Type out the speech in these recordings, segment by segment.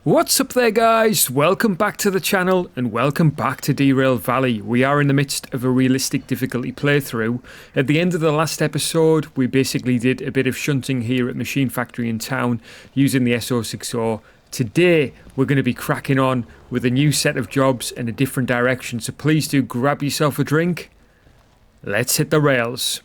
What's up there guys, welcome back to the channel and welcome back to Derail Valley. We are in the midst of a realistic difficulty playthrough. At the end of the last episode we basically did a bit of shunting here at Machine Factory in town using the SO60. Today we're going to be cracking on with a new set of jobs and a different direction, so please do grab yourself a drink. Let's hit the rails.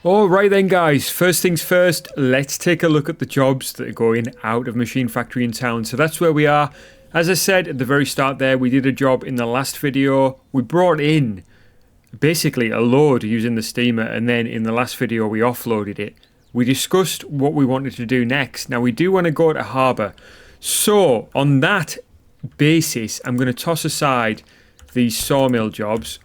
Alright then guys, first things first, let's take a look at the jobs that are going out of Machine Factory in town. So that's where we are. As I said at the very start there, we did a job in the last video. We brought in basically a load using the steamer, and then in the last video we offloaded it. We discussed what we wanted to do next. Now we do want to go to harbour. So on that basis, I'm going to toss aside these sawmill jobs.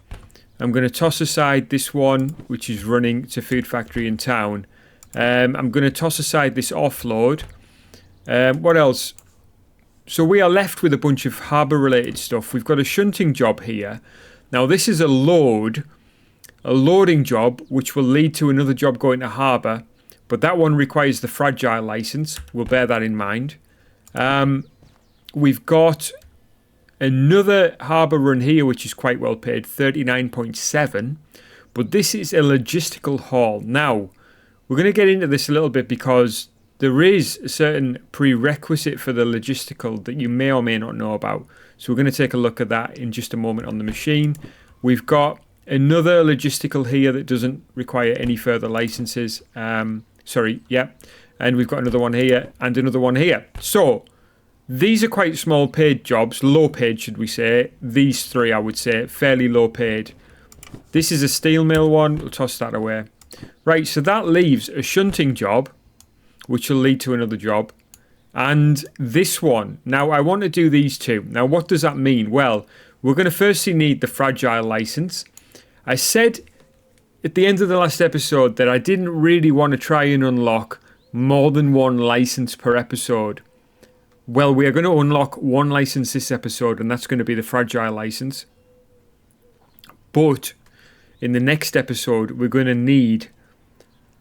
I'm going to toss aside this one, which is running to Food Factory in town. I'm going to toss aside this offload. What else? So we are left with a bunch of harbour related stuff. We've got a shunting job here. Now this is a loading job, which will lead to another job going to harbour. But that one requires the fragile licence. We'll bear that in mind. We've got another harbour run here, which is quite well paid, 39.7, but this is a logistical haul. Now, we're going to get into this a little bit because there is a certain prerequisite for the logistical that you may or may not know about. So we're going to take a look at that in just a moment on the machine. We've got another logistical here that doesn't require any further licenses. And we've got another one here and another one here. So these are quite small paid jobs, low paid should we say. These three I would say fairly low paid. This is a steel mill one, we'll toss that away. Right, so that leaves a shunting job, which will lead to another job. And this one. Now I want to do these two. Now what does that mean? Well, we're going to firstly need the fragile license. I said at the end of the last episode that I didn't really want to try and unlock more than one license per episode. Well, we are going to unlock one license this episode, and that's going to be the fragile license. But in the next episode, we're going to need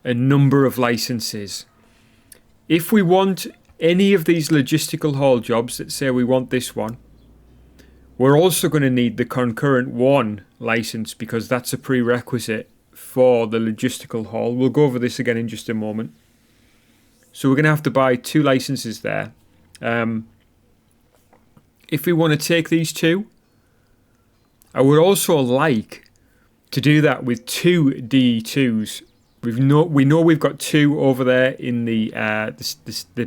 a number of licenses. If we want any of these logistical haul jobs, let's say we want this one, we're also going to need the concurrent one license because that's a prerequisite for the logistical haul. We'll go over this again in just a moment. So we're going to have to buy two licenses there. If we want to take these two, I would also like to do that with two D2s. We know we've got two over there in the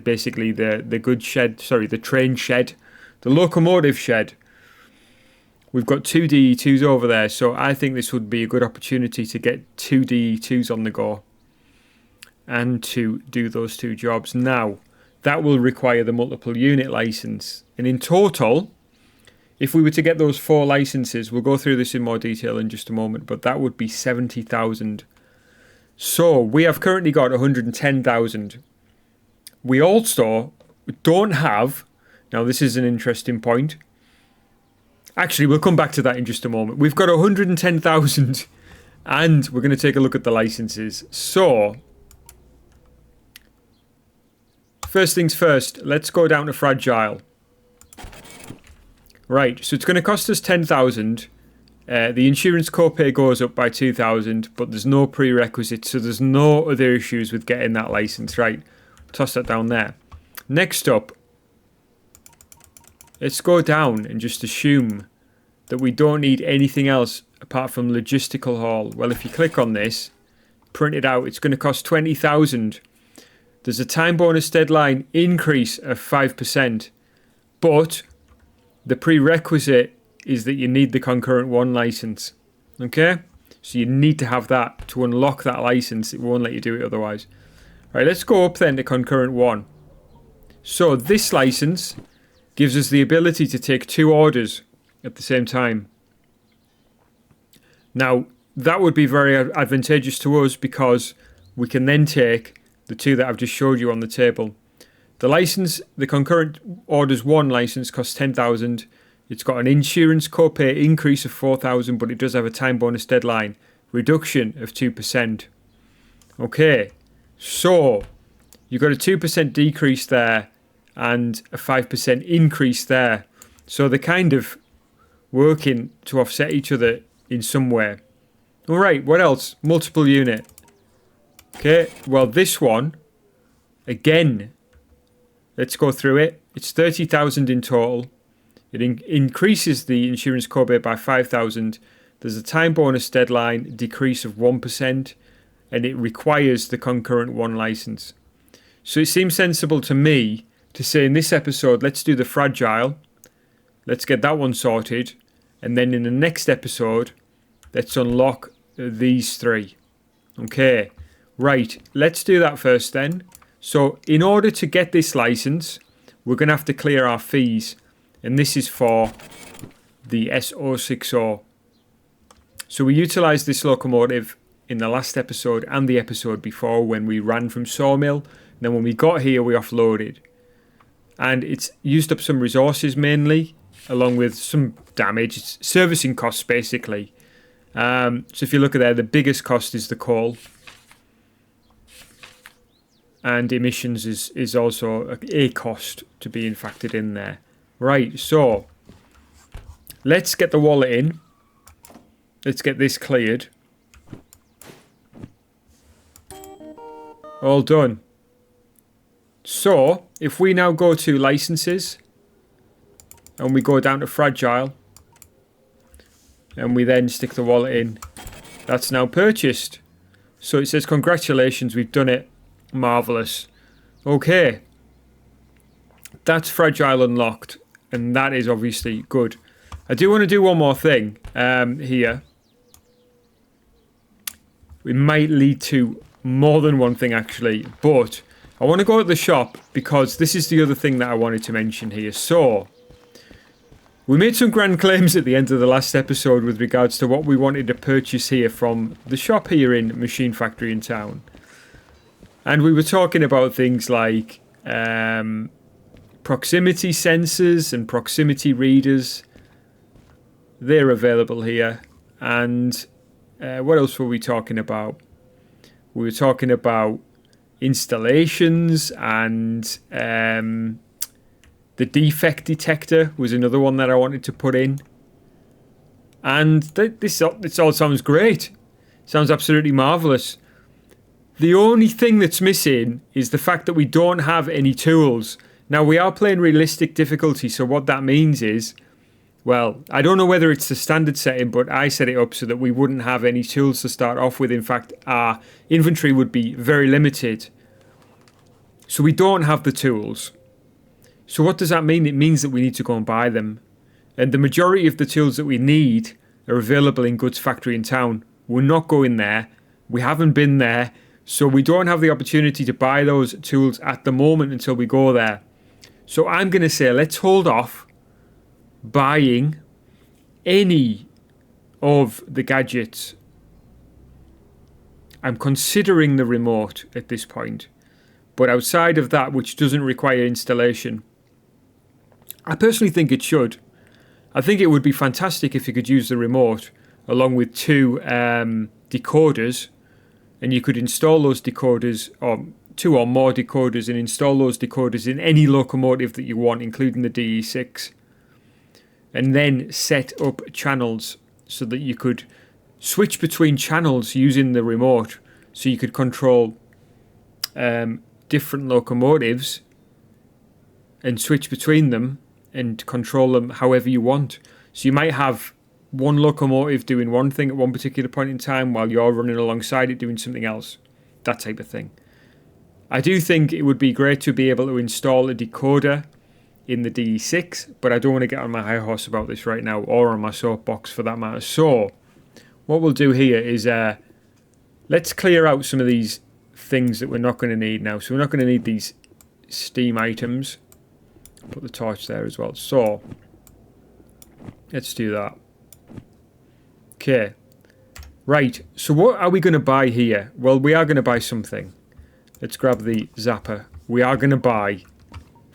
basically the goods shed, sorry, the train shed, the locomotive shed. We've got two D2s over there, so I think this would be a good opportunity to get two D2s on the go and to do those two jobs. Now, that will require the multiple unit license. And in total, if we were to get those four licenses, we'll go through this in more detail in just a moment, but that would be 70,000. So we have currently got 110,000. We also don't have, now this is an interesting point. Actually, we'll come back to that in just a moment. We've got 110,000 and we're going to take a look at the licenses. So first things first, let's go down to fragile. Right, so it's going to cost us 10,000. The insurance copay goes up by 2,000, but there's no prerequisite, so there's no other issues with getting that license. Right, toss that down there. Next up, let's go down and just assume that we don't need anything else apart from logistical haul. Well, if you click on this, print it out, it's going to cost 20,000. There's a time bonus deadline increase of 5%, but the prerequisite is that you need the concurrent one license. Okay? So you need to have that to unlock that license. It won't let you do it otherwise. Right, let's go up then to concurrent one. So this license gives us the ability to take two orders at the same time. Now, that would be very advantageous to us because we can then take the two that I've just showed you on the table. The license, the concurrent orders one license costs 10,000. It's got an insurance copay increase of 4,000, but it does have a time bonus deadline reduction of 2%. Okay, so you've got a 2% decrease there and a 5% increase there. So they're kind of working to offset each other in some way. All right, what else? Multiple unit. Okay, well, this one, again, let's go through it. It's 30,000 in total. It increases the insurance cobate by 5,000. There's a time bonus deadline decrease of 1%, and it requires the concurrent 1 license. So it seems sensible to me to say in this episode, let's do the fragile. Let's get that one sorted. And then in the next episode, let's unlock these 3. Okay, right. Let's do that first then. So in order to get this license, we're going to have to clear our fees. And this is for the S060. So we utilised this locomotive in the last episode and the episode before when we ran from Sawmill. And then when we got here, we offloaded. And it's used up some resources mainly, along with some damage. It's servicing costs, basically. So if you look at there, the biggest cost is the coal. And emissions is also a cost to be factored in there. Right, so let's get the wallet in. Let's get this cleared. All done. So, if we now go to licenses, and we go down to fragile, and we then stick the wallet in, that's now purchased. So it says, congratulations, we've done it. Marvellous. Okay. That's fragile unlocked, and that is obviously good. I do want to do one more thing here. It might lead to more than one thing, actually, but I want to go to the shop because this is the other thing that I wanted to mention here. So, we made some grand claims at the end of the last episode with regards to what we wanted to purchase here from the shop here in Machine Factory in town. And we were talking about things like proximity sensors and proximity readers. They're available here. And what else were we talking about? We were talking about installations, and the defect detector was another one that I wanted to put in. And this all sounds great. Sounds absolutely marvellous. The only thing that's missing is the fact that we don't have any tools. Now, we are playing realistic difficulty, so what that means is, well, I don't know whether it's the standard setting, but I set it up so that we wouldn't have any tools to start off with. In fact, our inventory would be very limited. So we don't have the tools. So what does that mean? It means that we need to go and buy them. And the majority of the tools that we need are available in Goods Factory in town. We're not going there. We haven't been there. So we don't have the opportunity to buy those tools at the moment until we go there. So I'm going to say let's hold off buying any of the gadgets. I'm considering the remote at this point. But outside of that, which doesn't require installation, I personally think it should. I think it would be fantastic if you could use the remote along with 2 decoders, and you could install those decoders, or 2 or more decoders, and install those decoders in any locomotive that you want, including the DE6. And then set up channels so that you could switch between channels using the remote. So you could control different locomotives and switch between them and control them however you want. So you might have one locomotive doing one thing at one particular point in time while you're running alongside it doing something else. That type of thing. I do think it would be great to be able to install a decoder in the DE6, but I don't want to get on my high horse about this right now, or on my soapbox for that matter. So what we'll do here is let's clear out some of these things that we're not going to need now. So we're not going to need these steam items. Put the torch there as well. So let's do that. Okay. Right. So what are we going to buy here? Well, we are going to buy something. Let's grab the zapper. We are going to buy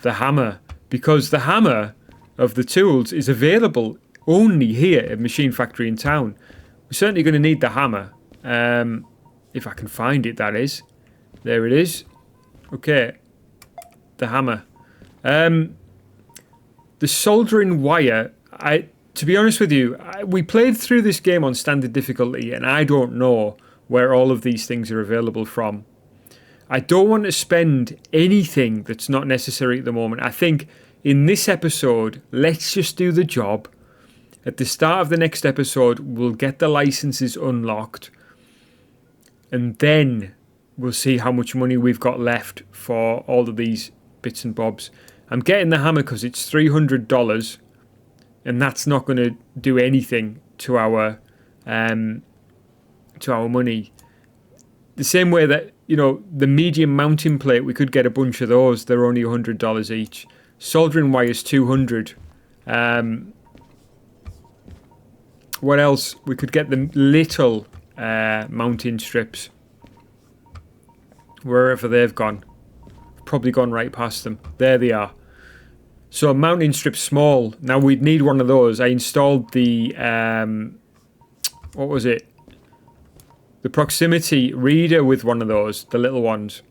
the hammer, because the hammer of the tools is available only here at Machine Factory in town. We're certainly going to need the hammer. If I can find it, that is. There it is. Okay. The hammer. The soldering wire, to be honest with you, we played through this game on standard difficulty, and I don't know where all of these things are available from. I don't want to spend anything that's not necessary at the moment. I think in this episode, let's just do the job. At the start of the next episode, we'll get the licenses unlocked, and then we'll see how much money we've got left for all of these bits and bobs. I'm getting the hammer because it's $300, and that's not going to do anything to our money. The same way that, you know, the medium mounting plate, we could get a bunch of those. They're only $100 each. Soldering wire is $200. What else? We could get the little mounting strips. Wherever they've gone. Probably gone right past them. There they are. So mounting strips small. Now we'd need one of those. I installed the what was it? The proximity reader with one of those, the little ones.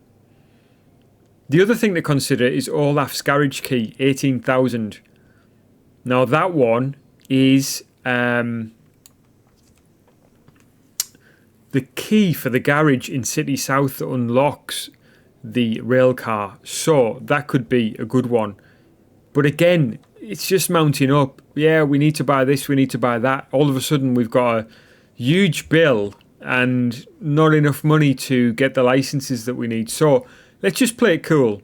The other thing to consider is Olaf's garage key, 18,000. Now that one is the key for the garage in City South that unlocks the rail car. So that could be a good one. But again, it's just mounting up. Yeah, we need to buy this, we need to buy that. All of a sudden we've got a huge bill and not enough money to get the licenses that we need. So let's just play it cool.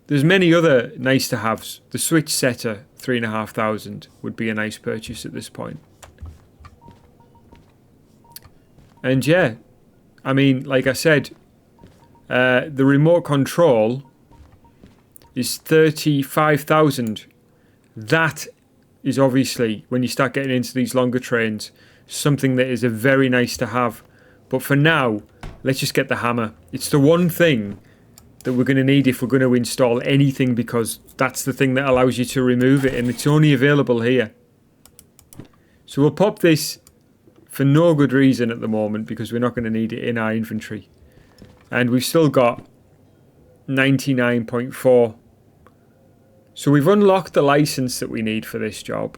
There's many other nice to haves. The switch setter, 3,500 would be a nice purchase at this point. And yeah, I mean, like I said, the remote control is 35,000. That is obviously, when you start getting into these longer trains, something that is a very nice to have. But for now, let's just get the hammer. It's the one thing that we're going to need if we're going to install anything, because that's the thing that allows you to remove it, and it's only available here. So we'll pop this for no good reason at the moment, because we're not going to need it in our inventory. And we've still got 99.4. So we've unlocked the license that we need for this job.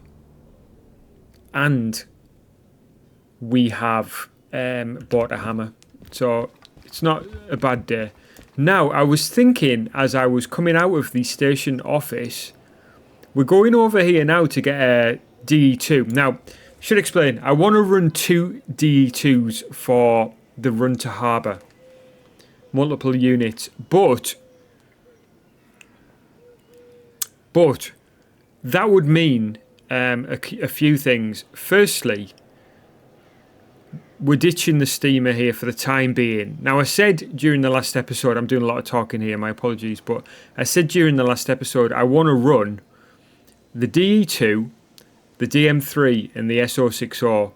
And we have bought a hammer. So it's not a bad day. Now, I was thinking as I was coming out of the station office, we're going over here now to get a DE2. Now, should explain, I want to run 2 DE2s for the run to harbour. Multiple units. But that would mean a few things. Firstly, we're ditching the steamer here for the time being. Now, I said during the last episode, I'm doing a lot of talking here, my apologies, but I said during the last episode, I want to run the DE2, the DM3, and the SO60.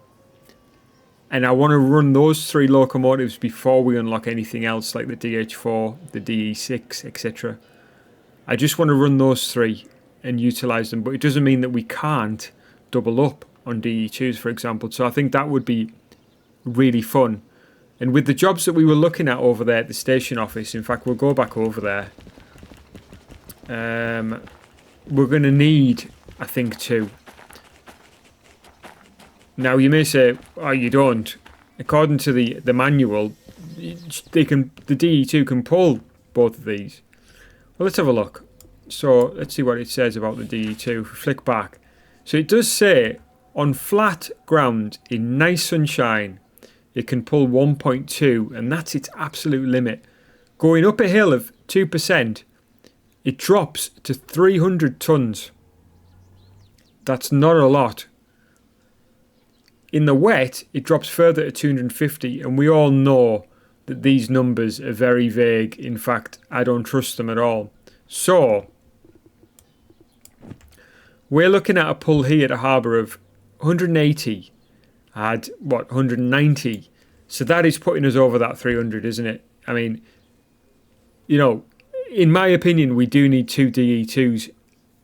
And I want to run those 3 locomotives before we unlock anything else, like the DH4, the DE6, etc. I just want to run those 3 and utilise them, but it doesn't mean that we can't double up on DE2s, for example. So I think that would be really fun. And with the jobs that we were looking at over there at the station office, in fact, we'll go back over there. We're going to need, I think, 2. Now, you may say, oh, you don't. According to the manual, the DE2 can pull both of these. Well, let's have a look. So let's see what it says about the DE2. If we flick back. So it does say, on flat ground in nice sunshine, it can pull 1.2, and that's its absolute limit. Going up a hill of 2%, it drops to 300 tons. That's not a lot. In the wet, it drops further to 250, and we all know that these numbers are very vague. In fact, I don't trust them at all. So, we're looking at a pull here at a harbour of 180. I had, 190. So that is putting us over that 300, isn't it? I mean, you know, in my opinion, we do need 2 DE2s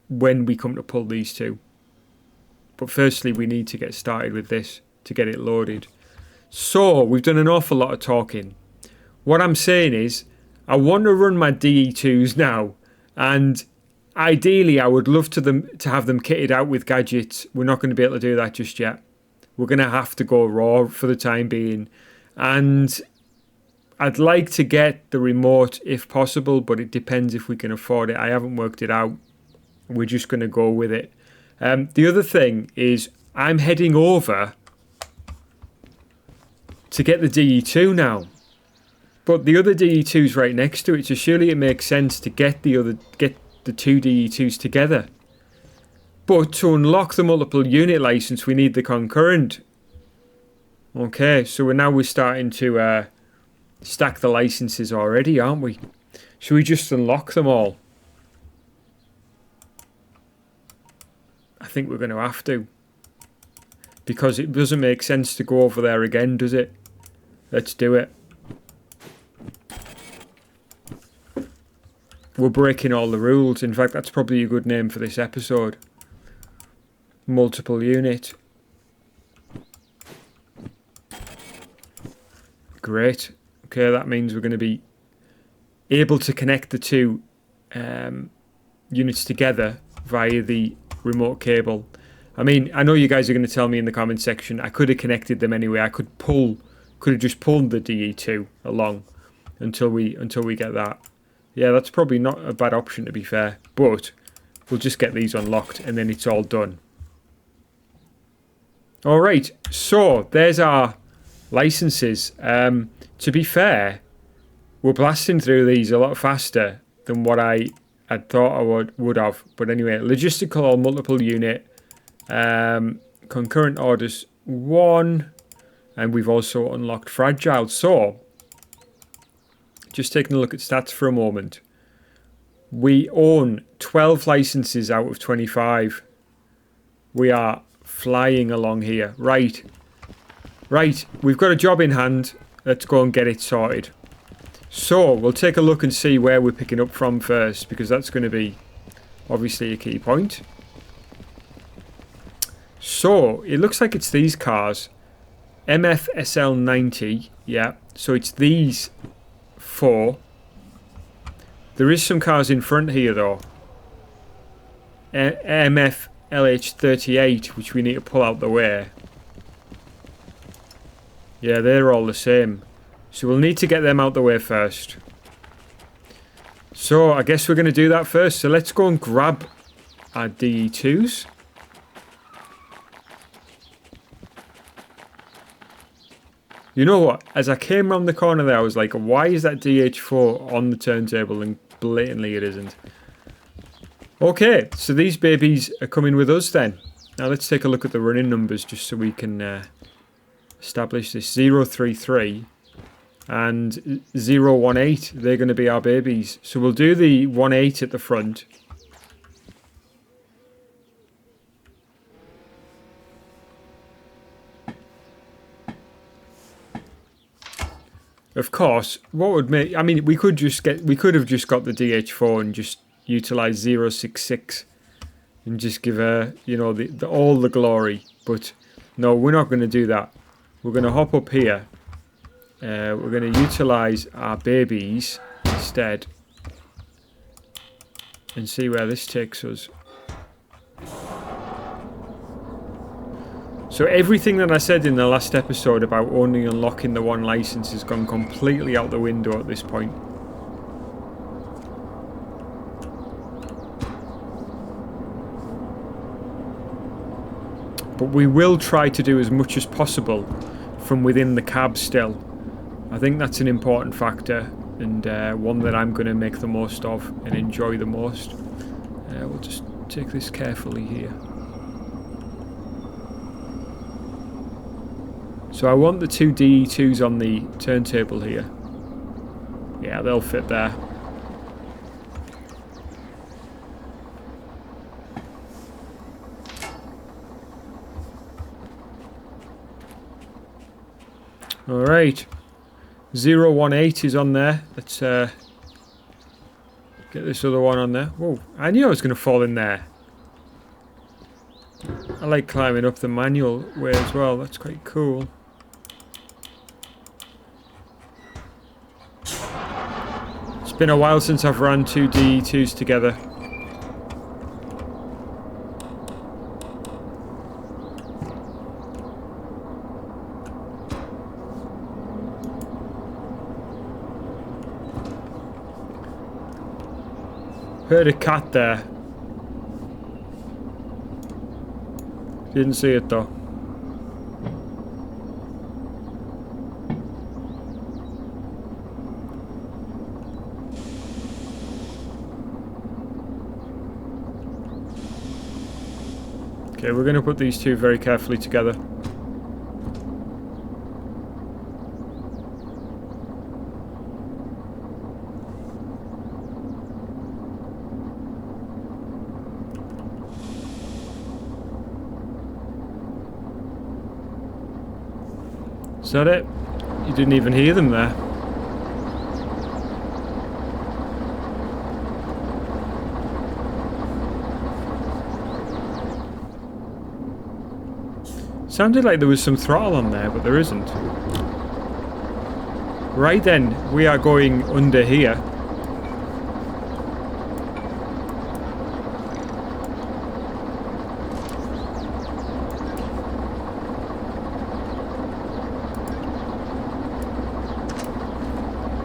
when we come to pull these 2. But firstly, we need to get started with this to get it loaded. So, we've done an awful lot of talking. What I'm saying is, I want to run my DE2s now, and ideally I would love to have them kitted out with gadgets. We're not going to be able to do that just yet. We're going to have to go raw for the time being, and I'd like to get the remote if possible, but it depends if we can afford it. I haven't worked it out. We're just going to go with it. The other thing is I'm heading over to get the DE2 now. But the other DE2's right next to it, so surely it makes sense to get the two DE2s together. But to unlock the multiple unit license, we need the concurrent. Okay, so we're starting to stack the licenses already, aren't we? Should we just unlock them all? I think we're going to have to. Because it doesn't make sense to go over there again, does it? Let's do it. We're breaking all the rules. In fact, that's probably a good name for this episode. Multiple unit. Great. Okay, that means we're going to be able to connect the two units together via the remote cable. I mean, I know you guys are going to tell me in the comment section I could have connected them anyway. I could have just pulled the DE2 along until we get that. Yeah, that's probably not a bad option, to be fair, but we'll just get these unlocked and then it's all done. Alright, so there's our licenses. To be fair, we're blasting through these a lot faster than what I had thought I would have. But anyway, logistical or multiple unit, concurrent orders 1, and we've also unlocked fragile. So, just taking a look at stats for a moment. We own 12 licenses out of 25. We are flying along here. Right, we've got a job in hand. Let's go and get it sorted. So, we'll take a look and see where we're picking up from first, because that's going to be obviously a key point. So, it looks like it's these cars. MFSL90, yeah. So, it's these 4. There is some cars in front here, though. MFLH38, which we need to pull out the way. Yeah, they're all the same. So we'll need to get them out the way first. So I guess we're going to do that first. So let's go and grab our DE2s. You know what? As I came around the corner there, I was like, why is that DH4 on the turntable? And blatantly it isn't. Okay, so these babies are coming with us then. Now let's take a look at the running numbers just so we can establish this. 033 and 018, they're going to be our babies. So we'll do the 18 at the front. Of course, what would make... I mean, we could have just got the DH4 and just utilize 066 and just give her, you know, all the glory. But no, we're not going to do that. We're going to hop up here. We're going to utilize our babies instead and see where this takes us. So everything that I said in the last episode about only unlocking the one license has gone completely out the window at this point. But we will try to do as much as possible from within the cab still. I think that's an important factor and one that I'm going to make the most of and enjoy the most. We'll just take this carefully here. So I want the two DE2s on the turntable here. Yeah, they'll fit there. Alright. 018 is on there. Let's get this other one on there. Whoa, I knew I was going to fall in there. I like climbing up the manual way as well. That's quite cool. been a while since I've run two DE2s together. Heard a cat there. Didn't see it though. Okay, we're going to put these two very carefully together. Is that it? You didn't even hear them there. Sounded like there was some throttle on there, but there isn't. Right then, we are going under here.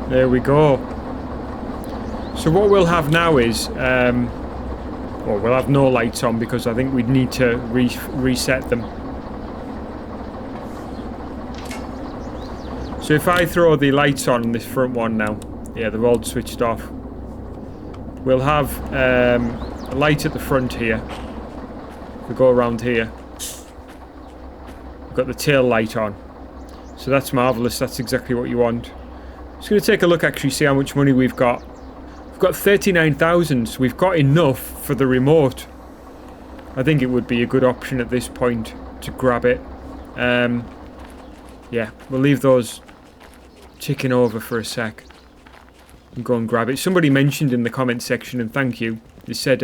There we go. So what we'll have now is, well, we'll have no lights on because I think we'd need to reset them. So if I throw the lights on this front one now, yeah, they're all switched off. We'll have a light at the front here. If we go around here, we've got the tail light on. So that's marvellous, that's exactly what you want. Just going to take a look, actually, see how much money we've got. We've got 39,000, so we've got enough for the remote. I think it would be a good option at this point to grab it. Yeah, we'll leave those ticking over for a sec and go and grab it. Somebody mentioned in the comment section, and thank you, they said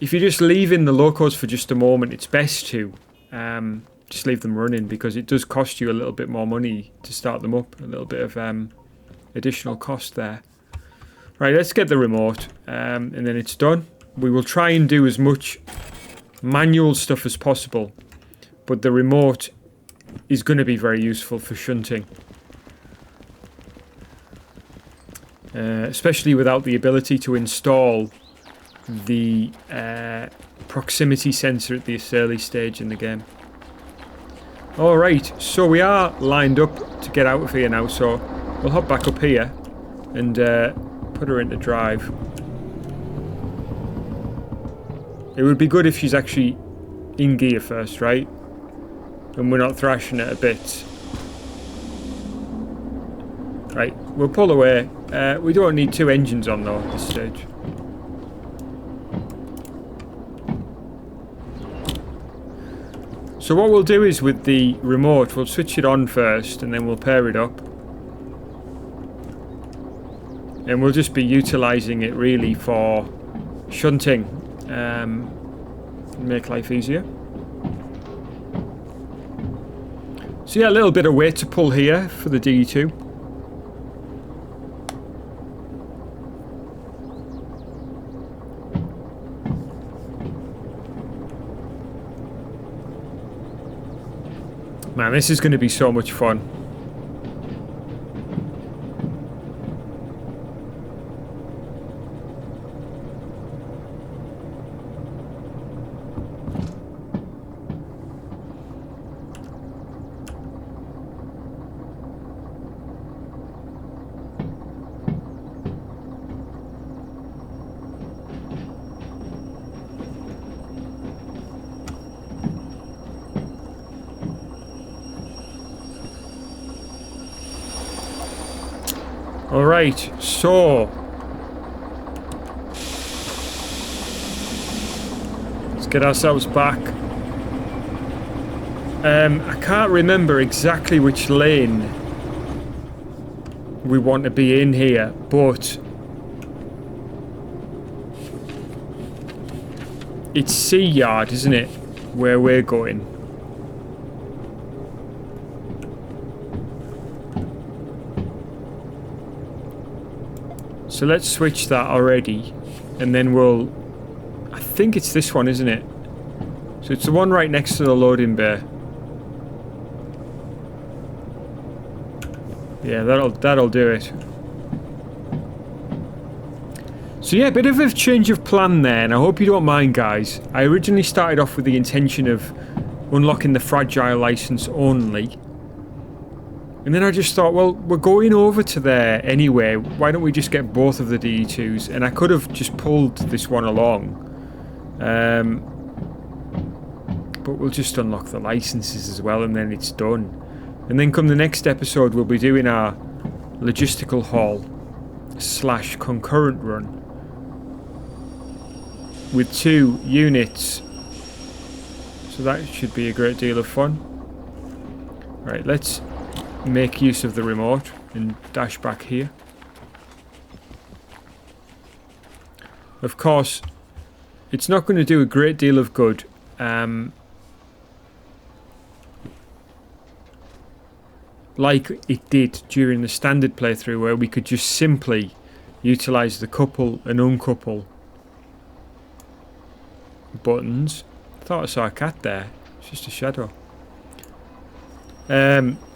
if you just leave in the locos for just a moment, it's best to just leave them running, because it does cost you a little bit more money to start them up, a little bit of additional cost there. Right, let's get the remote and then it's done. We will try and do as much manual stuff as possible, but the remote is going to be very useful for shunting, especially without the ability to install the proximity sensor at this early stage in the game. Alright, so we are lined up to get out of here now, so we'll hop back up here and put her into drive. It would be good if she's actually in gear first, right? And we're not thrashing it a bit. Right, we'll pull away. We don't need two engines on though at this stage. So what we'll do is with the remote, we'll switch it on first and then we'll pair it up. And we'll just be utilising it really for shunting. Make life easier. So yeah, a little bit of weight to pull here for the DE2. Man, this is going to be so much fun. Alright, so let's get ourselves back. I can't remember exactly which lane we want to be in here, but it's Sea Yard, isn't it, where we're going? So let's switch that already, and then we'll... I think it's this one, isn't it? So it's the one right next to the loading bay. Yeah, that'll do it. So yeah, a bit of a change of plan there, and I hope you don't mind, guys. I originally started off with the intention of unlocking the fragile license only. And then I just thought, well, we're going over to there anyway. Why don't we just get both of the DE2s? And I could have just pulled this one along. But we'll just unlock the licenses as well, and then it's done. And then come the next episode, we'll be doing our logistical haul / concurrent run with 2 units. So that should be a great deal of fun. Right, let's make use of the remote and dash back here. Of course, it's not going to do a great deal of good. Like it did during the standard playthrough, where we could just simply utilize the couple and uncouple buttons. I thought I saw a cat there. It's just a shadow.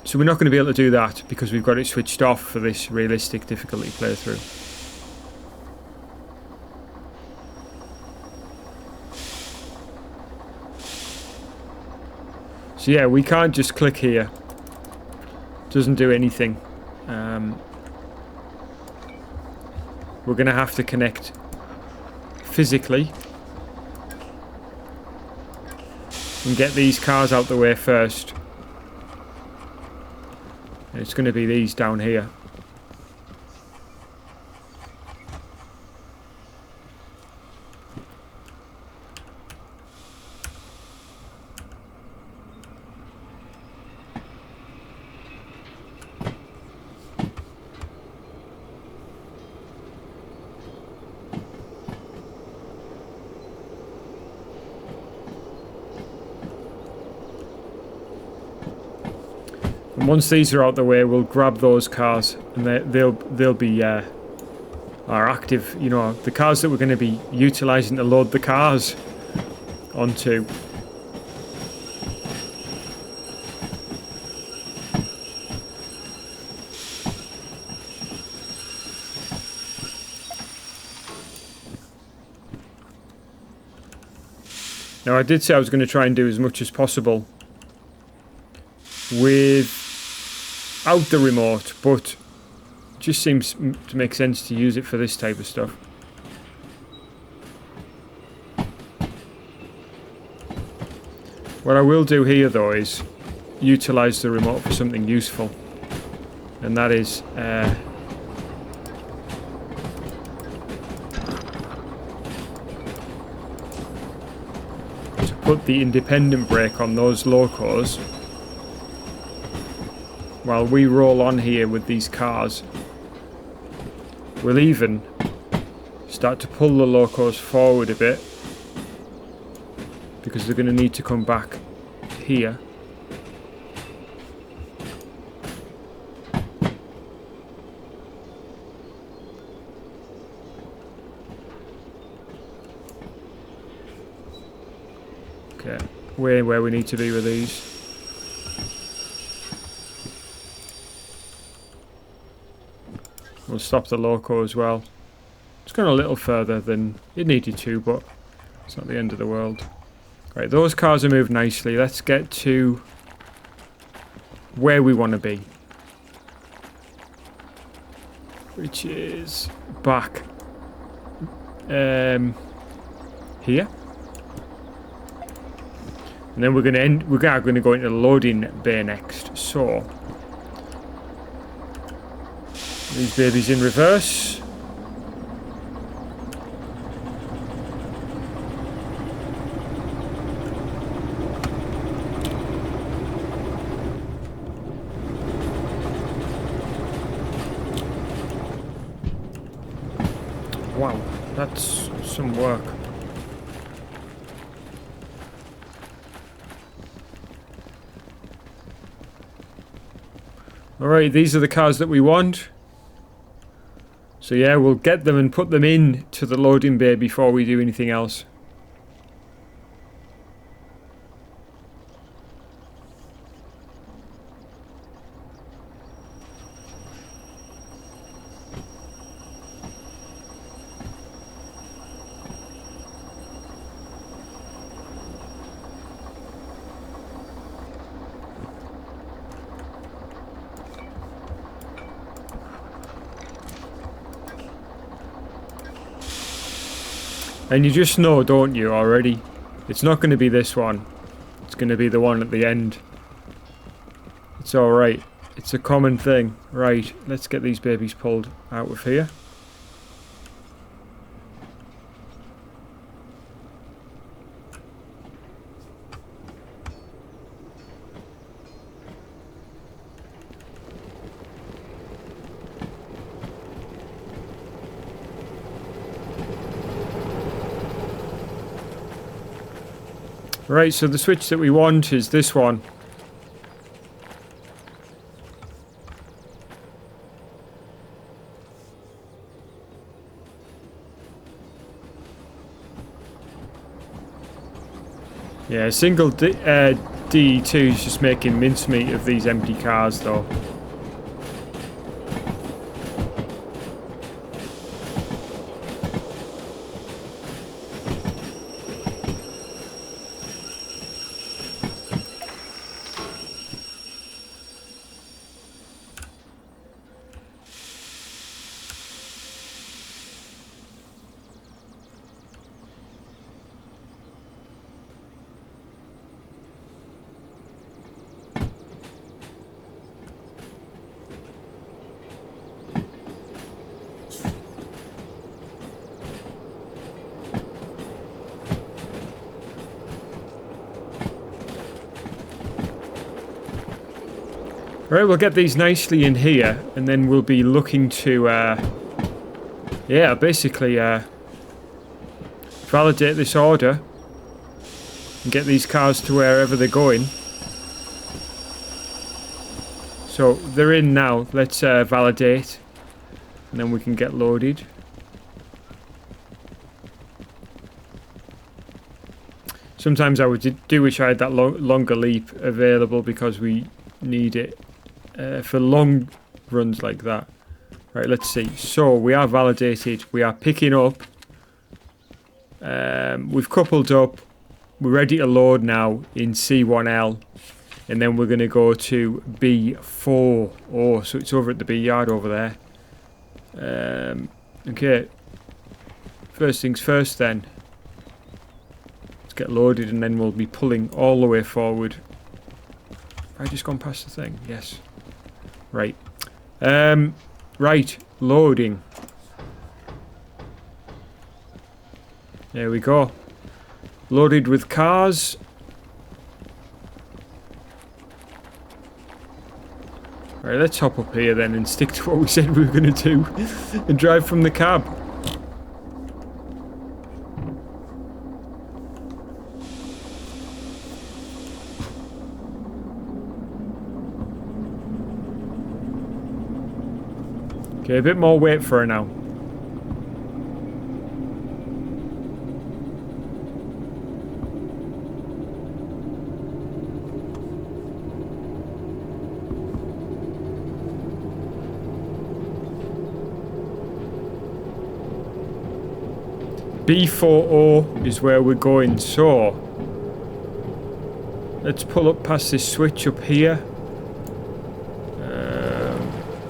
So we're not going to be able to do that because we've got it switched off for this realistic difficulty playthrough. So yeah, we can't just click here. Doesn't do anything. We're going to have to connect physically and get these cars out the way first. And it's going to be these down here. And once these are out the way, we'll grab those cars, and they'll be our active, you know, the cars that we're going to be utilising to load the cars onto. Now, I did say I was going to try and do as much as possible without the remote, but it just seems to make sense to use it for this type of stuff. What I will do here, though, is utilise the remote for something useful, and that is to put the independent brake on those locos while we roll on here with these cars. We'll even start to pull the locos forward a bit, because they're going to need to come back here. Okay, we're where we need to be with these. We'll stop the loco as well. It's gone a little further than it needed to, but it's not the end of the world. Right, those cars are moved nicely. Let's get to where we want to be, which is back here. And then we're going to go into the loading bay next. So these babies in reverse. Wow, that's some work. Alright, these are the cars that we want. So So yeah, we'll get them and put them in to the loading bay before we do anything else. And you just know, don't you, already? It's not going to be this one. It's going to be the one at the end. It's alright. It's a common thing. Right, let's get these babies pulled out of here. Right, so the switch that we want is this one. Yeah, single D2 is just making mincemeat of these empty cars though. Right, we'll get these nicely in here, and then we'll be looking to, yeah, basically, validate this order and get these cars to wherever they're going. So, they're in now. Let's validate, and then we can get loaded. Sometimes I do wish I had that longer leap available because we need it. For long runs like that. Right, let's see. So, we are validated. We are picking up. We've coupled up. We're ready to load now in C1L. And then we're going to go to B4. Oh, so it's over at the B yard over there. Okay. First things first then. Let's get loaded and then we'll be pulling all the way forward. Have I just gone past the thing? Yes. Right. Right. Loading. There we go. Loaded with cars. Right, let's hop up here then and stick to what we said we were going to do. And drive from the cab. Okay, a bit more weight for her now. B40 is where we're going, so let's pull up past this switch up here.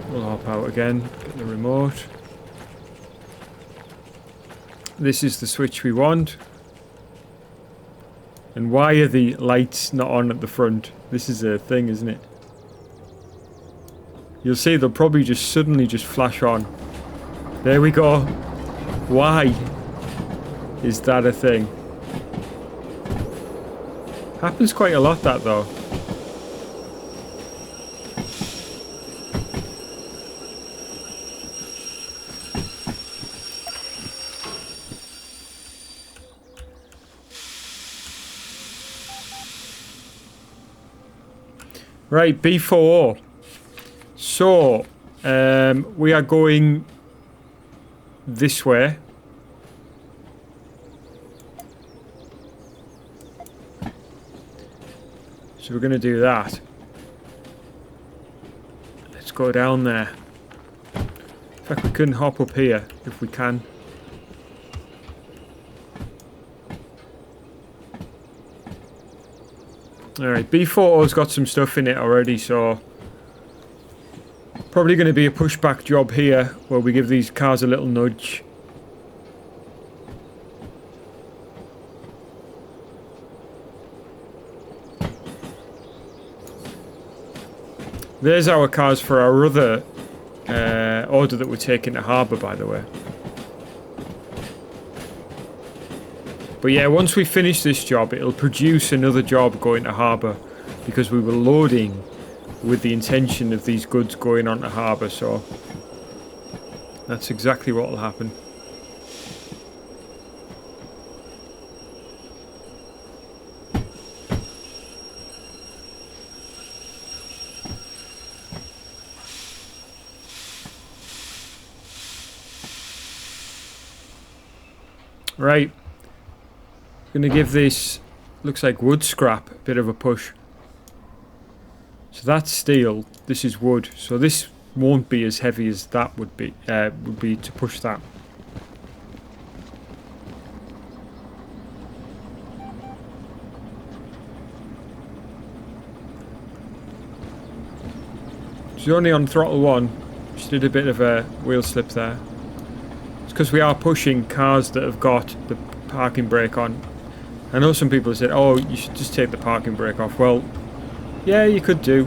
We'll hop out again, get the remote. This is the switch we want. And why are the lights not on at the front? This is a thing, isn't it? You'll see they'll probably just suddenly just flash on. There we go. Why is that a thing? Happens quite a lot, that though. Right, B4. So, we are going this way. So we're going to do that. Let's go down there. In fact, we can hop up here if we can. Alright, B4's got some stuff in it already, so probably going to be a pushback job here where we give these cars a little nudge. There's our cars for our other order that we're taking to harbour, by the way. But yeah, once we finish this job, it'll produce another job going to harbour, because we were loading with the intention of these goods going on to harbour, so that's exactly what will happen. Right. Going to give this, looks like wood scrap, a bit of a push. So that's steel, this is wood, so this won't be as heavy as that would be to push that. She's only on throttle 1, she did a bit of a wheel slip there. It's because we are pushing cars that have got the parking brake on. I know some people have said, oh, you should just take the parking brake off. Well, yeah, you could do,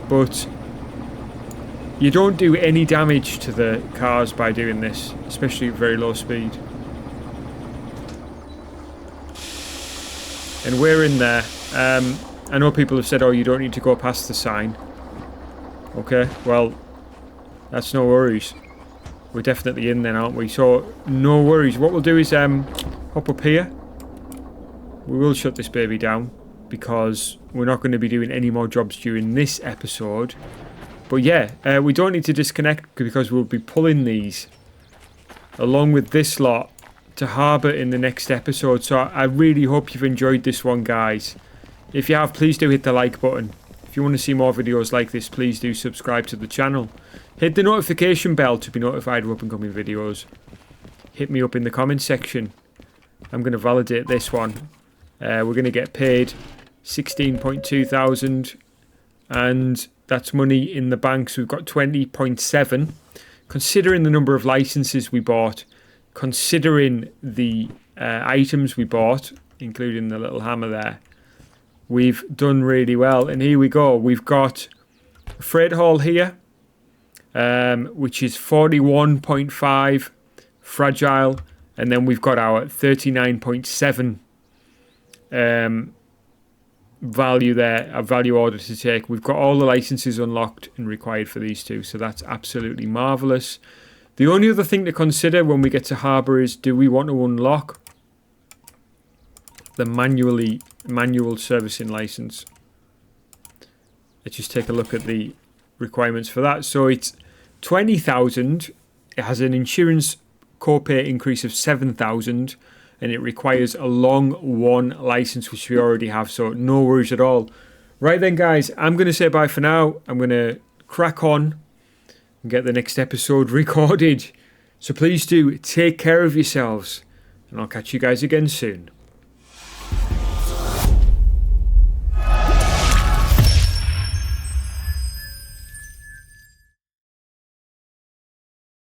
but you don't do any damage to the cars by doing this, especially at very low speed. And we're in there. I know people have said, oh, you don't need to go past the sign. Okay, well, that's no worries. We're definitely in then, aren't we? So, no worries. What we'll do is hop up here. We will shut this baby down, because we're not going to be doing any more jobs during this episode. But yeah, we don't need to disconnect, because we'll be pulling these along with this lot to harbour in the next episode. So I really hope you've enjoyed this one, guys. If you have, please do hit the like button. If you want to see more videos like this, please do subscribe to the channel. Hit the notification bell to be notified of up and coming videos. Hit me up in the comments section. I'm going to validate this one. We're going to get paid 16.2 thousand, and that's money in the bank. So we've got 20.7. Considering the number of licenses we bought, considering the items we bought, including the little hammer there, we've done really well. And here we go. We've got a freight haul here, which is 41.5 fragile, and then we've got our 39.7 value there, a value order to take. We've got all the licenses unlocked and required for these two, so that's absolutely marvellous. The only other thing to consider when we get to harbour is, do we want to unlock the manual servicing license? Let's just take a look at the requirements for that. So it's 20,000. It has an insurance copay increase of 7,000, and it requires a long 1 license, which we already have, so no worries at all. Right then, guys, I'm going to say bye for now. I'm going to crack on and get the next episode recorded. So please do take care of yourselves, and I'll catch you guys again soon.